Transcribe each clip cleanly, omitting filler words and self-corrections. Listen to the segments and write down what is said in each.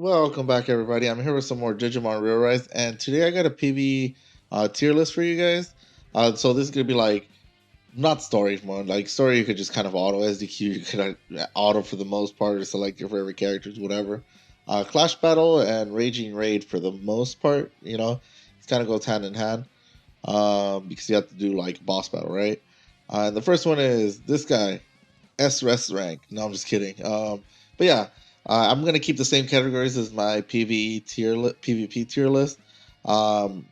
Welcome back, everybody. I'm here with some more Digimon ReArise, and today I got a PvE tier list for you guys. So this is gonna be like not story mode. Like story, you could just kind of auto SDQ. You could auto for the most part, or select your favorite characters, whatever. Clashbattle and Ragingraid for the most part. It kind of goes hand in hand because you have to do like boss battle, right? And the first one is this guy, S rank. No, I'm just kidding. But yeah, I'm gonna keep the same categories as my PvP tier list.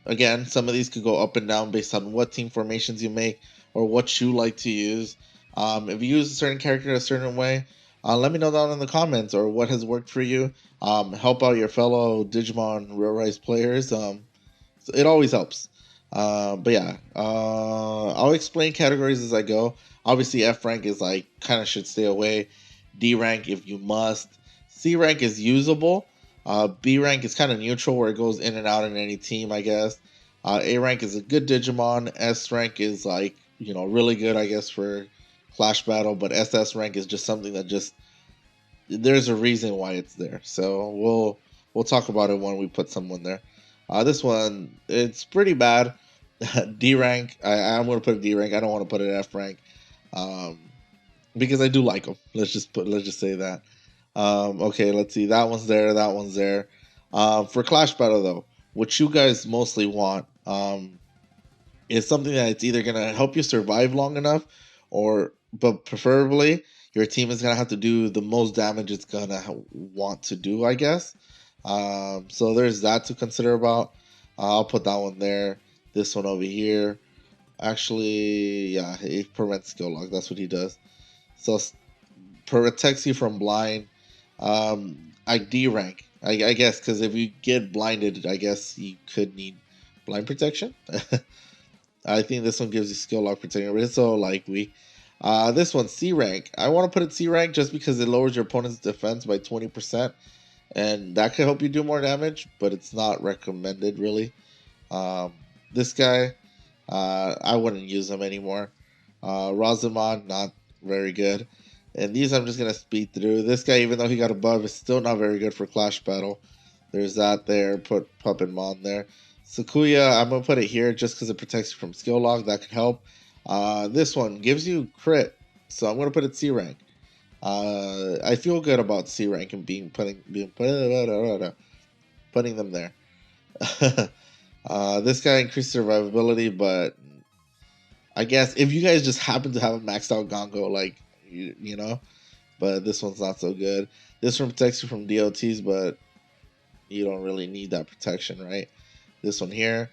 Again, some of these could go up and down based on what team formations you make or what you like to use. If you use a certain character a certain way, let me know down in the comments or what has worked for you. Help out your fellow Digimon ReArise players. It always helps. But yeah, I'll explain categories as I go. Obviously, F rank is like kind of should stay away. D rank if you must. C rank is usable. B rank is kind of neutral where it goes in and out in any team, I guess. A rank is a good Digimon. S rank is like really good, I guess, for Clashbattle. But SS rank is just something that just there's a reason why it's there. So we'll talk about it when we put someone there. This one it's pretty bad. D rank. I'm gonna put a D rank. I don't want to put it F rank, um, because I do like them. Let's just say that. Okay, let's see. That one's there. That one's there. For Clashbattle though, what you guys mostly want is something that it's either gonna help you survive long enough, but preferably your team is gonna have to do the most damage it's gonna want to do, I guess. So there's that to consider about. I'll put that one there. This one over here. Actually, yeah, it prevents skill lock. That's what he does. So protects you from blind. I D rank. I guess because if you get blinded, I guess you could need blind protection. I think this one gives you skill lock protection, but it's so likely. This one C rank. I want to put it C rank just because it lowers your opponent's defense by 20%, and that could help you do more damage, but it's not recommended really. This guy, I wouldn't use him anymore. Rosamond, not very good. And these I'm just gonna speed through. This guy, even though he got above, is still not very good for Clashbattle. There's that there. Put Puppetmon there. Sakuya, I'm gonna put it here just because it protects you from skill lock. That could help. This one gives you crit, so I'm gonna put it C rank. I feel good about C rank and putting them there. This guy increased survivability, but I guess if you guys just happen to have a maxed out Gongo, like but this one's not so good. This one protects you from DOTs, but you don't really need that protection, right? This one here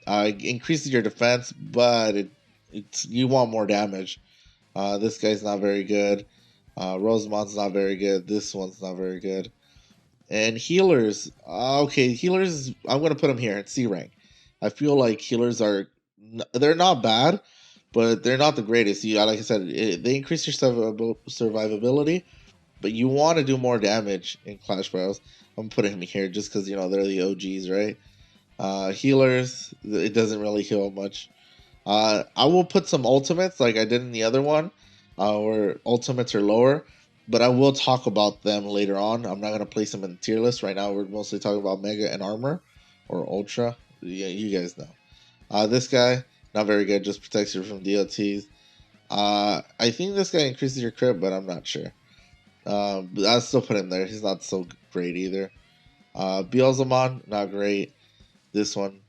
increases your defense, but it's you want more damage. This guy's not very good. Rosamond's not very good. This one's not very good. And healers, okay, healers. I'm gonna put them here at C rank. I feel like healers they're not bad, but they're not the greatest. Like I said, they increase your survivability, but you want to do more damage in Clash Battles. I'm putting him here just because they're the OGs, right? Healers, it doesn't really heal much. I will put some ultimates like I did in the other one, where ultimates are lower, but I will talk about them later on. I'm not gonna place them in the tier list right now. We're mostly talking about Mega and Armor or Ultra. Yeah, you guys know. This guy not very good. Just protects you from DLTs. I think this guy increases your crit, but I'm not sure. But I'll still put him there. He's not so great either. Beelzemon, not great. This one.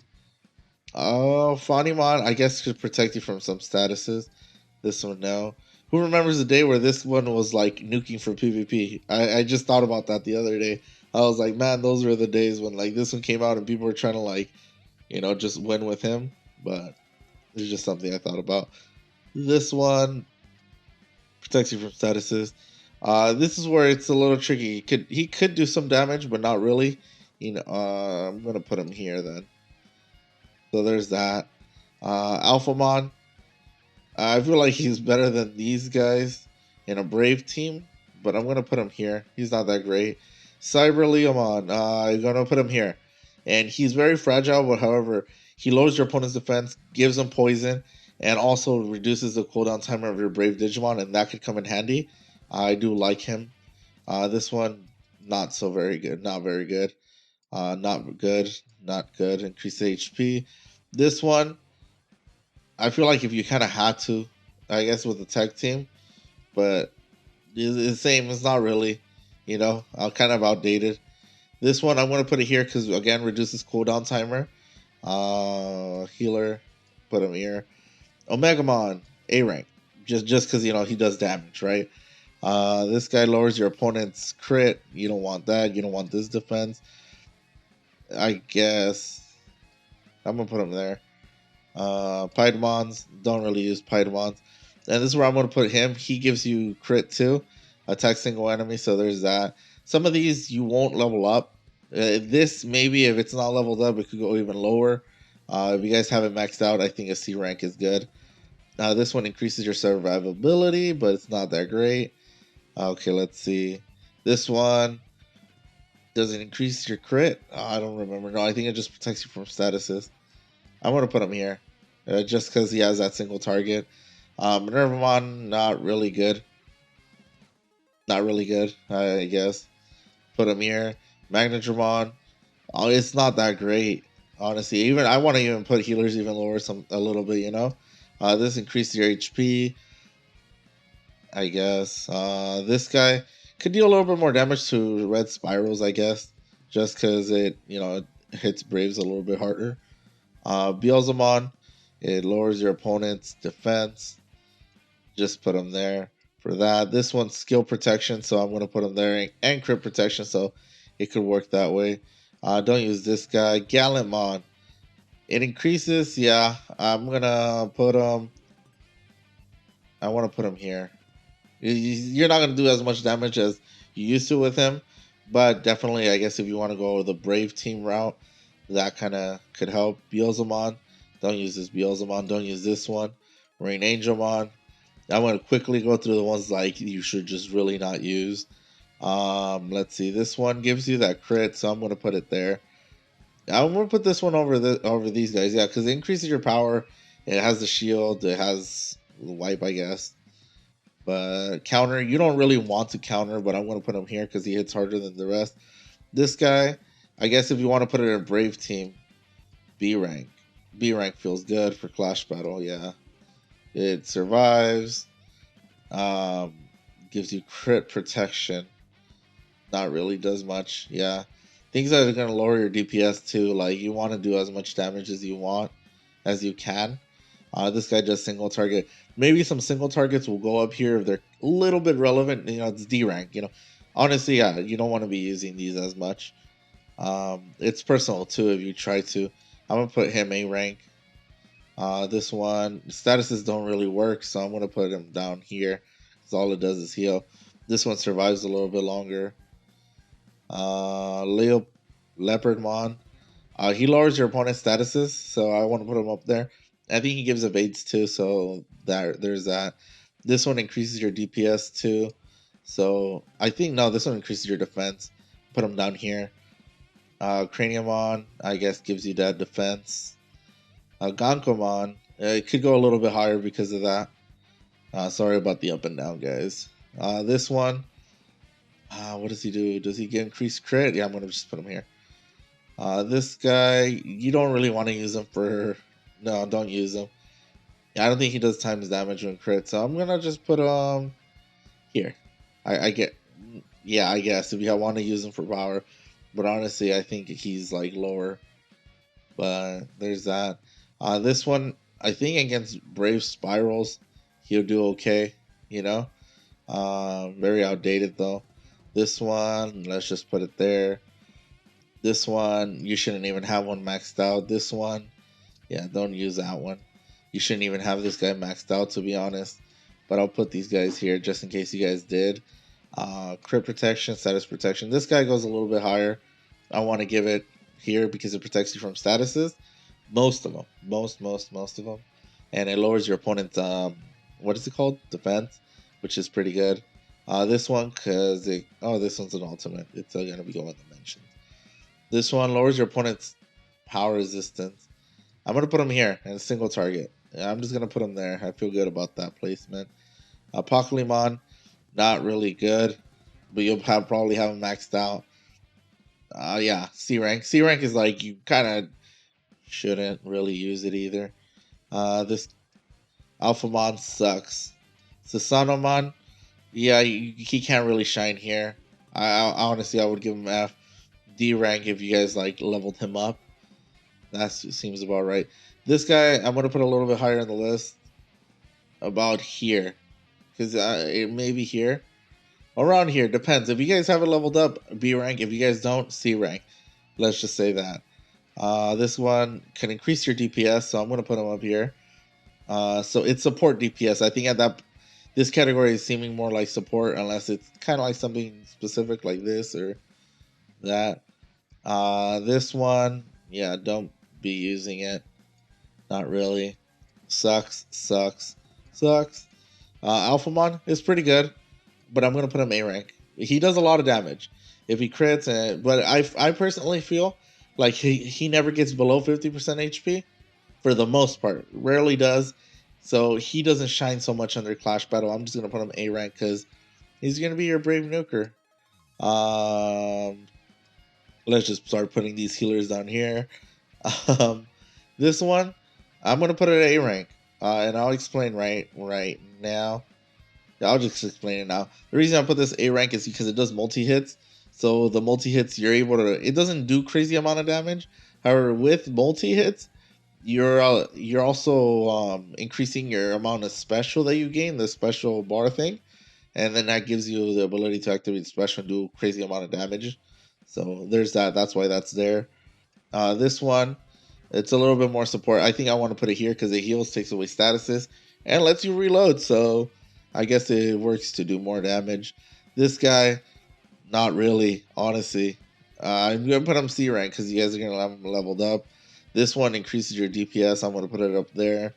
Oh, Fanimon, I guess could protect you from some statuses. This one, no. Who remembers the day where this one was like nuking for PvP? I just thought about that the other day. I was like, man, those were the days when like this one came out and people were trying to like, just win with him. But it's just something I thought about. This one protects you from statuses. This is where it's a little tricky. He could do some damage, but not really. I'm gonna put him here then. So there's that. Alphamon. I feel like he's better than these guys in a Brave team, but I'm gonna put him here. He's not that great. Cyber Leomon. I'm gonna put him here, and he's very fragile. But however, he lowers your opponent's defense, gives them poison, and also reduces the cooldown timer of your Brave Digimon, and that could come in handy. I do like him. This one, not so very good. Not very good. Not good. Not good. Increase HP. This one, I feel like if you kind of had to, I guess with the tech team, but it's the same. It's not really, kind of outdated. This one I'm gonna put it here because again reduces cooldown timer. Healer, put him here. Omegamon, A rank, just because he does damage, right? This guy lowers your opponent's crit. You don't want that. You don't want this defense. I guess I'm gonna put him there. Paidamons, don't really use Paidamons. And this is where I'm gonna put him. He gives you crit too, attack single enemy. So there's that. Some of these you won't level up. This maybe if it's not leveled up, it could go even lower. If you guys have it maxed out, I think a C rank is good. This one increases your survivability, but it's not that great. Okay, let's see. This one, does it increase your crit? I don't remember. No, I think it just protects you from statuses. I'm going to put him here. Just because he has that single target. Minervamon, not really good. Not really good, I guess. Put him here. Magnadramon, it's not that great, honestly. Even I want to even put healers even lower a little bit, This increases your HP, I guess. This guy could deal a little bit more damage to red spirals, I guess, just because it hits Braves a little bit harder. Beelzemon, it lowers your opponent's defense. Just put him there for that. This one's skill protection, so I'm going to put him there, and crit protection, so it could work that way. Don't use this guy. Gallantmon, it increases. Yeah, I'm gonna put him. I want to put him here. You're not gonna do as much damage as you used to with him, but definitely, I guess if you want to go the brave team route, that kind of could help. Beelzemon, don't use this Beelzemon. Don't use this one. Rain Angelmon. I'm going to quickly go through the ones like you should just really not use. Let's see. This one gives you that crit, so I'm going to put it there. I'm going to put this one over these guys, yeah, because it increases your power. It has the shield. It has the wipe, I guess. But counter, you don't really want to counter, but I'm going to put him here because he hits harder than the rest. This guy, I guess if you want to put it in a brave team, B rank. B rank feels good for Clashbattle, yeah. It survives. Gives you crit protection. Not really does much. Yeah. Things that are going to lower your DPS too. Like you want to do as much damage as you can. This guy does single target. Maybe some single targets will go up here if they're a little bit relevant. It's D rank. Honestly, yeah, you don't want to be using these as much. It's personal too if you try to. I'm gonna put him A rank. This one, statuses don't really work, so I'm going to put him down here because all it does is heal. This one survives a little bit longer. Leopardmon, he lowers your opponent's statuses, so I want to put him up there. I think he gives evades too, so there's that. This one increases your DPS too, so I think, no, this one increases your defense. Put him down here. Craniumon, I guess, gives you that defense. Gankomon, it could go a little bit higher because of that. Sorry about the up and down, guys. This one, what does he do? Does he get increased crit? Yeah, I'm going to just put him here. This guy, you don't really want to use him for... No, don't use him. Yeah, I don't think he does times damage when crit, so I'm going to just put him here. I get... Yeah, I guess if you want to use him for power. But honestly, I think he's like lower. But there's that. This one, I think against Brave Spirals, he'll do okay, Very outdated, though. This one, let's just put it there. This one, you shouldn't even have one maxed out. This one, yeah, don't use that one. You shouldn't even have this guy maxed out, to be honest. But I'll put these guys here just in case you guys did. Crit protection, status protection. This guy goes a little bit higher. I want to give it here because it protects you from statuses. Most of them. Most of them. And it lowers your opponent's, what is it called? Defense, which is pretty good. This one, because this one's an ultimate. It's going to be going in the mentions. This one lowers your opponent's power resistance. I'm going to put him here in a single target. I'm just going to put him there. I feel good about that placement. Apocalypse, not really good. but you'll probably have him maxed out. Yeah, C rank. C rank is like you kind of shouldn't really use it either. This Alphamon sucks. Susanomon, yeah, he can't really shine here. Honestly, I would give him F. D rank if you guys like leveled him up. That seems about right. This guy, I'm gonna put a little bit higher on the list. About here, because it may be here, around here. Depends. If you guys have it leveled up, B rank. If you guys don't, C rank. Let's just say that. This one can increase your DPS, so I'm gonna put him up here. So it's support DPS. I think at that this category is seeming more like support, unless it's kind of like something specific like this or that. This one, yeah, don't be using it. Not really. Sucks. Alphamon is pretty good, but I'm gonna put him A rank. He does a lot of damage if he crits, but I personally feel like he never gets below 50% HP for the most part. Rarely does, so he doesn't shine so much under Clashbattle. I'm just gonna put him A rank because he's gonna be your brave nuker. Let's just start putting these healers down here. This one, I'm gonna put it at A rank, and I'll explain right now. I'll just explain it now. The reason I put this A rank is because it does multi hits. So the multi hits, you're able to. It doesn't do crazy amount of damage. However, with multi hits, you're also increasing your amount of special that you gain, the special bar thing, and then that gives you the ability to activate special and do crazy amount of damage. So there's that. That's why that's there. This one, it's a little bit more support. I think I want to put it here because it heals, takes away statuses, and lets you reload. So I guess it works to do more damage. This guy, not really, honestly. I'm going to put him C rank because you guys are going to have him leveled up. This one increases your DPS. I'm going to put it up there.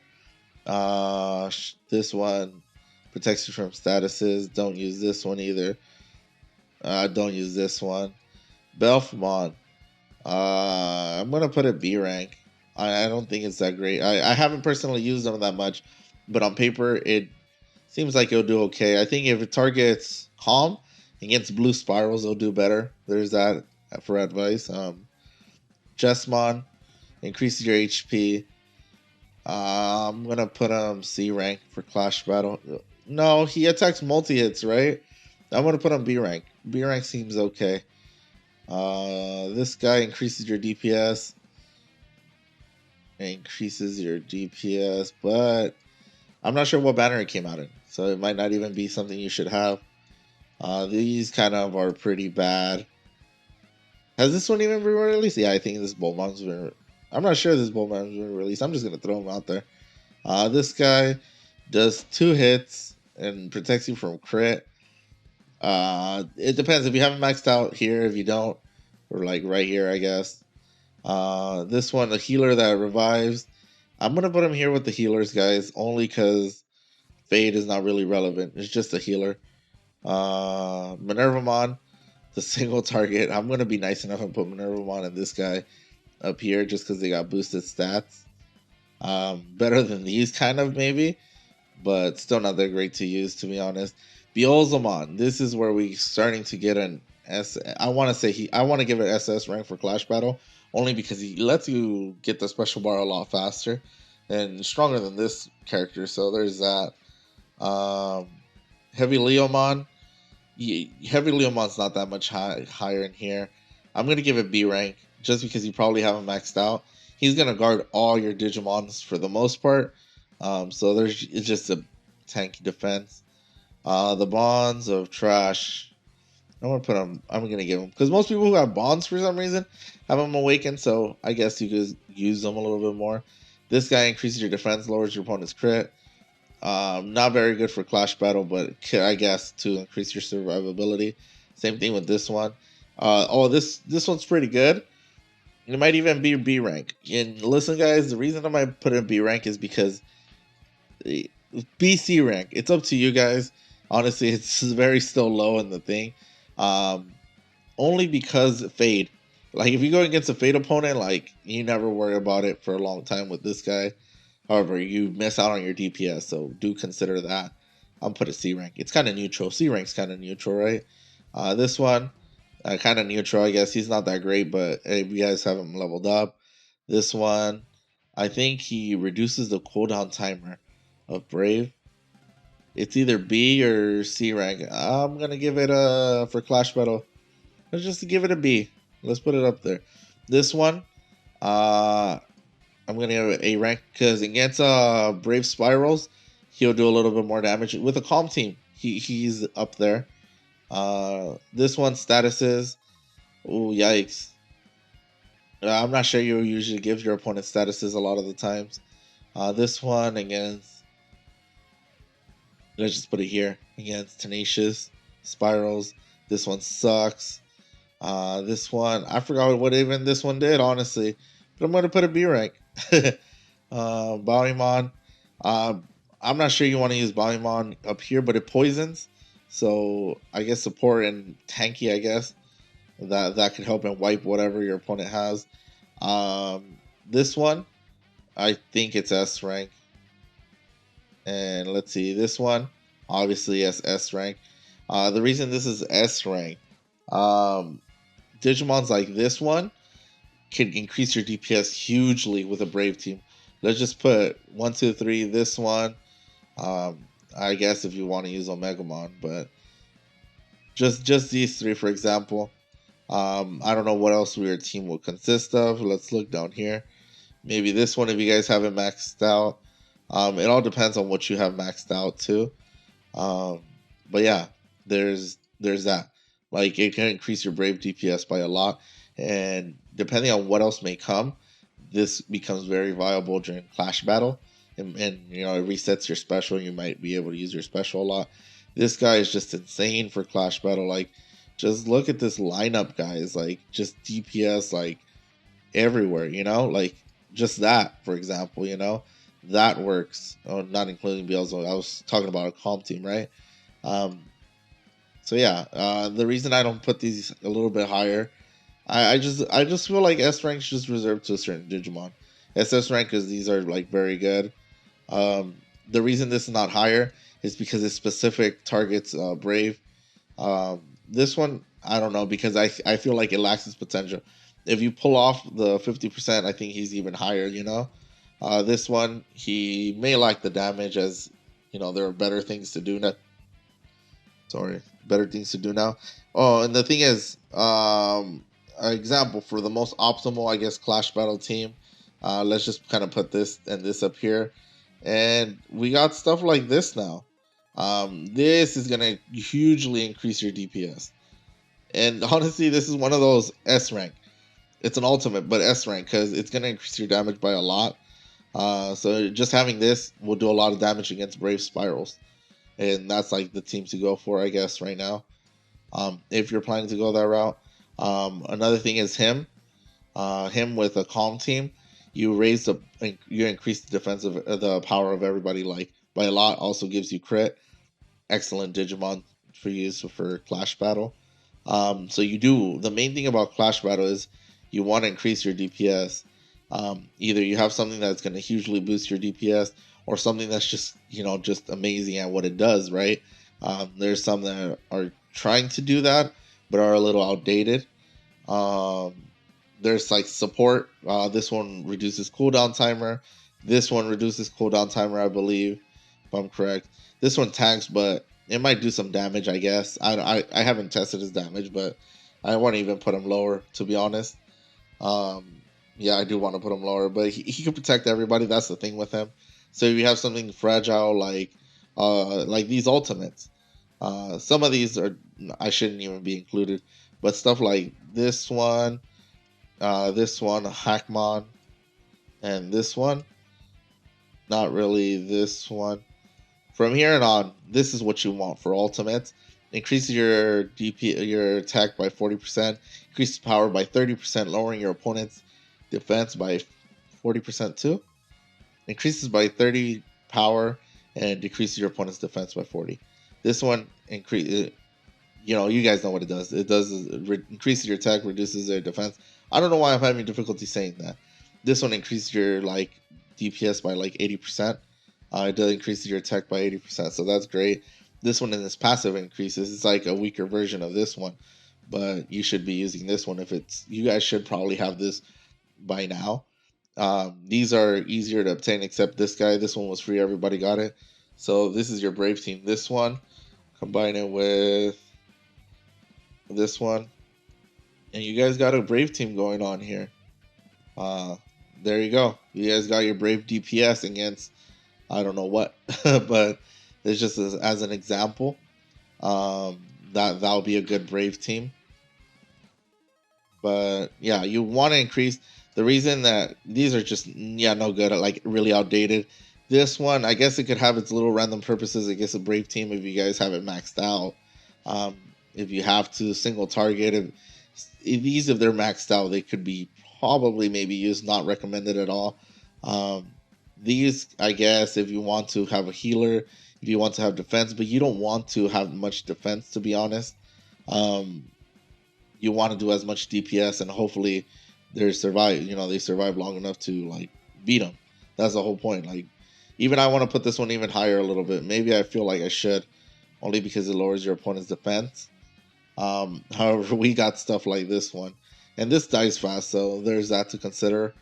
This one protects you from statuses. Don't use this one either. Don't use this one. Belfmon. I'm going to put it B rank. I don't think it's that great. I haven't personally used them that much, but on paper, it seems like it'll do okay. I think if it targets Calm against Blue Spirals, it'll do better. There's that for advice. Jessmon increases your HP. I'm going to put him C rank for Clashbattle. No, he attacks multi-hits, right? I'm going to put him B rank. B rank seems okay. This guy increases your DPS. Increases your DPS, but I'm not sure what banner it came out in, so it might not even be something you should have. These kind of are pretty bad. Has this one even been released? Yeah, I think this Bulma's been. I'm not sure this Bulma's been released. I'm just gonna throw him out there. This guy does 2 hits and protects you from crit. It depends if you have him maxed out here. If you don't, or like right here, I guess. This one, the healer that revives. I'm gonna put him here with the healers, guys, only because Fade is not really relevant. It's just a healer. Minervamon, the single target. I'm gonna be nice enough and put Minervamon and this guy up here just because they got boosted stats. Better than these, kind of maybe, but still not that great to use, to be honest. Beelzemon. This is where we starting to get an S. I want to give it SS rank for Clashbattle, only because he lets you get the special bar a lot faster and stronger than this character. So there's that. Heavy Leomon. Heavy Leomon's not that much higher in here. I'm going to give it B rank just because you probably have him maxed out. He's going to guard all your Digimons for the most part. So it's just a tanky defense. The Bonds of Trash. I'm gonna give them because most people who have bonds for some reason have them awakened, so I guess you could use them a little bit more. This guy increases your defense, lowers your opponent's crit. Not very good for Clashbattle, but I guess to increase your survivability. Same thing with this one. This one's pretty good. It might even be B rank. And listen, guys, the reason I might put it in B rank is because BC rank. It's up to you guys. Honestly, it's very still low in the thing. Only because Fade. Like, if you go against a Fade opponent, like, you never worry about it for a long time with this guy. However, you miss out on your DPS, so do consider that. I'll put a C rank. It's kind of neutral. C rank's kind of neutral, right? This one, kind of neutral, I guess. He's not that great, but if you guys have him leveled up. This one, I think he reduces the cooldown timer of Brave. It's either B or C rank. I'm gonna give it a for Clashbattle. Let's just give it a B. Let's put it up there. This one, I'm gonna give it A rank because against Brave Spirals, he'll do a little bit more damage with a calm team. He's up there. This one's statuses. Oh yikes! I'm not sure you usually give your opponent statuses a lot of the times. This one against, let's just put it here, against Tenacious Spirals. This one sucks. This one, I forgot what even this one did, honestly, but I'm gonna put a B rank. Balmon. I'm not sure you want to use Balmon up here, but it poisons, so I guess support and tanky. I guess that could help and wipe whatever your opponent has. This one, I think it's S rank. And let's see, this one, obviously S rank. The reason this is S rank, Digimons like this one can increase your DPS hugely with a Brave team. Let's just put 1, 2, 3. This one, I guess if you want to use Omegamon, but just these three, for example. I don't know what else your team will consist of. Let's look down here. Maybe this one if you guys have it maxed out. It all depends on what you have maxed out too. But yeah, there's that. Like it can increase your Brave DPS by a lot, and depending on what else may come, this becomes very viable during Clashbattle, and you know it resets your special. You might be able to use your special a lot. This guy is just insane for Clashbattle. Like, just look at this lineup, guys. Like, just DPS like everywhere. You know, like just that, for example. You know, that works. Oh, not including Beelzebub. I was talking about a calm team, right? So yeah, the reason I don't put these a little bit higher, I just feel like S rank is just reserved to a certain Digimon. SS rank because these are like very good. The reason this is not higher is because it specific targets Brave. This one I don't know because I feel like it lacks its potential. If you pull off the 50%, I think he's even higher. You know, this one he may lack the damage as you know there are better things to do now. Sorry, better things to do now. Oh, and the thing is, an example for the most optimal, I guess, Clashbattle team. Let's just kind of put this and this up here, and we got stuff like this now. This is gonna hugely increase your DPS, and honestly, this is one of those S rank. It's an ultimate, but S rank because it's gonna increase your damage by a lot. So just having this will do a lot of damage against Brave Spirals, and that's like the team to go for, I guess, right now. If you're planning to go that route. Another thing is him. Him with a calm team, you increase the defensive the power of everybody like by a lot. Also gives you crit. Excellent Digimon for use for Clashbattle. So you do the main thing about Clashbattle is you want to increase your DPS. Either you have something that's going to hugely boost your DPS, or something that's just just amazing at what it does. Right? There's some that are trying to do that, but are a little outdated. There's like support. This one reduces cooldown timer. This one reduces cooldown timer, I believe, if I'm correct. This one tanks, but it might do some damage, I guess. I haven't tested his damage, but I want to even put him lower, to be honest. Yeah, I do want to put him lower, but he can protect everybody. That's the thing with him. So if you have something fragile like these ultimates, some of these are I shouldn't even be included, but stuff like this one, Hackmon, and this one, not really this one. From here and on, this is what you want for ultimates. Increases your your attack by 40%, increases power by 30%, lowering your opponent's defense by 40% too. Increases by 30 power and decreases your opponent's defense by 40. This one increase. You guys know what it does. It does increases your attack, reduces their defense. I don't know why I'm having difficulty saying that. This one increases your DPS by 80%. It does increase your attack by 80%, so that's great. This one in its passive increases. It's like a weaker version of this one, but you should be using this one if it's. You guys should probably have this by now. These are easier to obtain, except this guy. This one was free. Everybody got it. So this is your Brave team. This one, combine it with this one, and you guys got a Brave team going on here. There you go. You guys got your Brave DPS against I don't know what, but it's just as an example. That'll be a good Brave team. But yeah, you want to increase. The reason that these are just no good, like really outdated. This one, I guess it could have its little random purposes against a Brave team if you guys have it maxed out. If you have to single target, if they're maxed out, they could be probably maybe used, not recommended at all. These, I guess, if you want to have a healer, if you want to have defense, but you don't want to have much defense, to be honest. You want to do as much DPS, and hopefully they survive. They survive long enough to like beat them. That's the whole point. Like, even I want to put this one even higher a little bit. Maybe I feel like I should, only because it lowers your opponent's defense. However, we got stuff like this one, and this dies fast, so there's that to consider.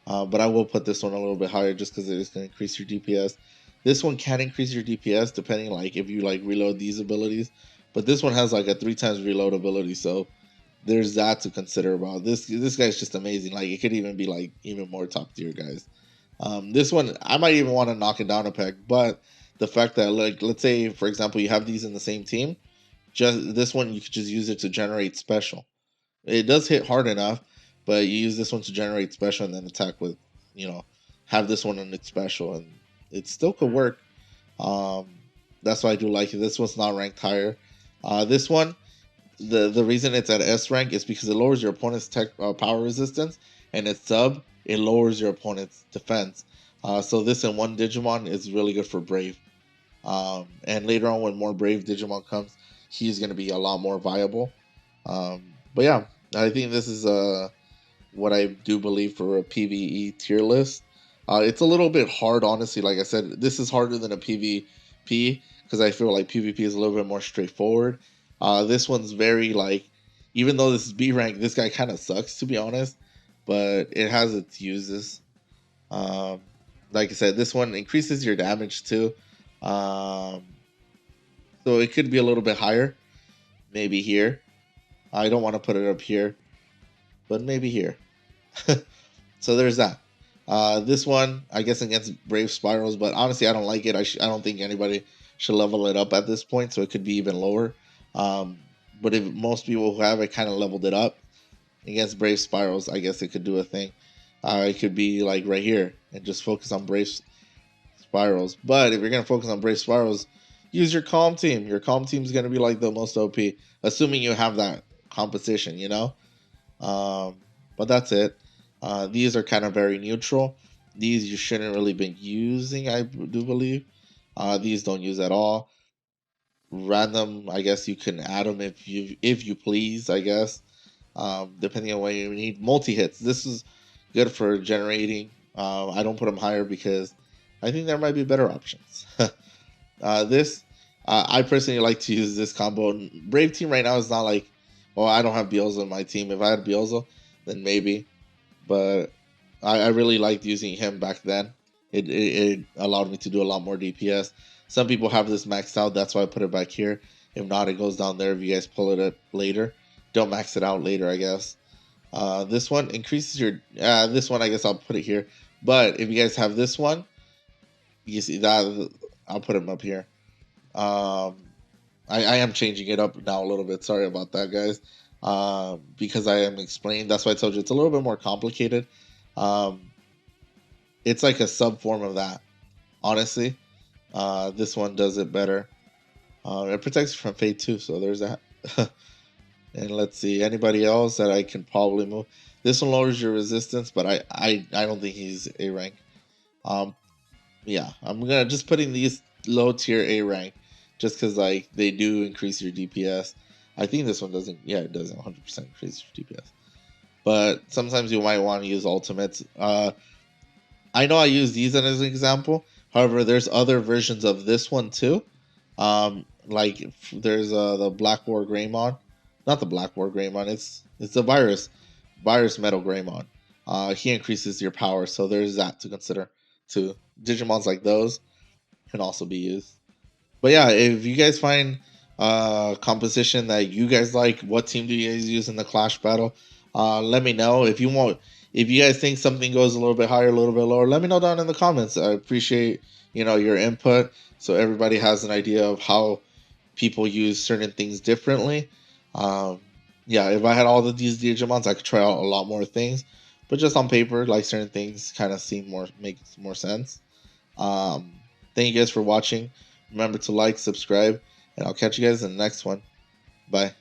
But I will put this one a little bit higher just because it is going to increase your DPS. This one can increase your DPS depending, like, if you like reload these abilities, but this one has like a 3 times reload ability, so there's that to consider about. This guy's just amazing. Like, it could even be like even more top tier guys. This one I might even want to knock it down a peg, but the fact that, like, let's say for example you have these in the same team, just this one you could just use it to generate special. It does hit hard enough, but you use this one to generate special and then attack with, have this one in its special, and it still could work. That's why I do like it. This one's not ranked higher. This one, the reason it's at S rank is because it lowers your opponent's power resistance, and its sub, it lowers your opponent's defense. So this in one Digimon is really good for Brave. And later on, when more Brave Digimon comes, he's going to be a lot more viable. But yeah, I think this is what I do believe for a PvE tier list. It's a little bit hard, honestly. Like I said, this is harder than a PvP because I feel like PvP is a little bit more straightforward. This one's very, like, even though this is B rank, this guy kind of sucks, to be honest, but it has its uses. Like I said, this one increases your damage too. So it could be a little bit higher, maybe here. I don't want to put it up here, but maybe here. So there's that. This one, I guess, against Brave Spirals, but honestly, I don't like it. I don't think anybody should level it up at this point, so it could be even lower. But if most people who have it kind of leveled it up against Brave Spirals, I guess it could do a thing. It could be like right here and just focus on Brave Spirals. But if you're going to focus on Brave Spirals, use your Calm team. Your Calm team is going to be like the most OP, assuming you have that composition, But that's it. These are kind of very neutral. These you shouldn't really be using, I do believe. These don't use at all. Random, I guess you can add them if you please, I guess. Depending on what you need. Multi-hits. This is good for generating. I don't put them higher because I think there might be better options. I personally like to use this combo. Brave team right now is not like, well, I don't have Beelze in my team. If I had Beelze, then maybe. But I really liked using him back then. It allowed me to do a lot more DPS. Some people have this maxed out. That's why I put it back here. If not, it goes down there if you guys pull it up later. Don't max it out later, I guess. This one increases your... this one, I guess I'll put it here. But if you guys have this one, you see that... I'll put him up here. I am changing it up now a little bit. Sorry about that, guys. Because I am explaining. That's why I told you it's a little bit more complicated. It's like a sub form of that, honestly. This one does it better. It protects you from fate too, so there's that. And let's see, anybody else that I can probably move. This one lowers your resistance, but I don't think he's A rank. Yeah, I'm gonna just putting these low tier A rank, just because like they do increase your DPS. I think this one doesn't. Yeah, it doesn't 100% increase your DPS. But sometimes you might want to use ultimates. I know I use these as an example. However, there's other versions of this one too. like there's the Black War Greymon, not the Black War Greymon. It's the virus Metal Greymon. He increases your power, so there's that to consider too. Digimons like those can also be used. But yeah, if you guys find composition that you guys like, what team do you guys use in the Clash battle? Let me know. If you guys think something goes a little bit higher, a little bit lower, let me know down in the comments. I appreciate your input, so everybody has an idea of how people use certain things differently. Um, yeah, if I had all of these Digimons, I could try out a lot more things. But just on paper, like certain things kind of makes more sense. Um, Thank you guys for watching. Remember to like, subscribe, and I'll catch you guys in the next one. Bye.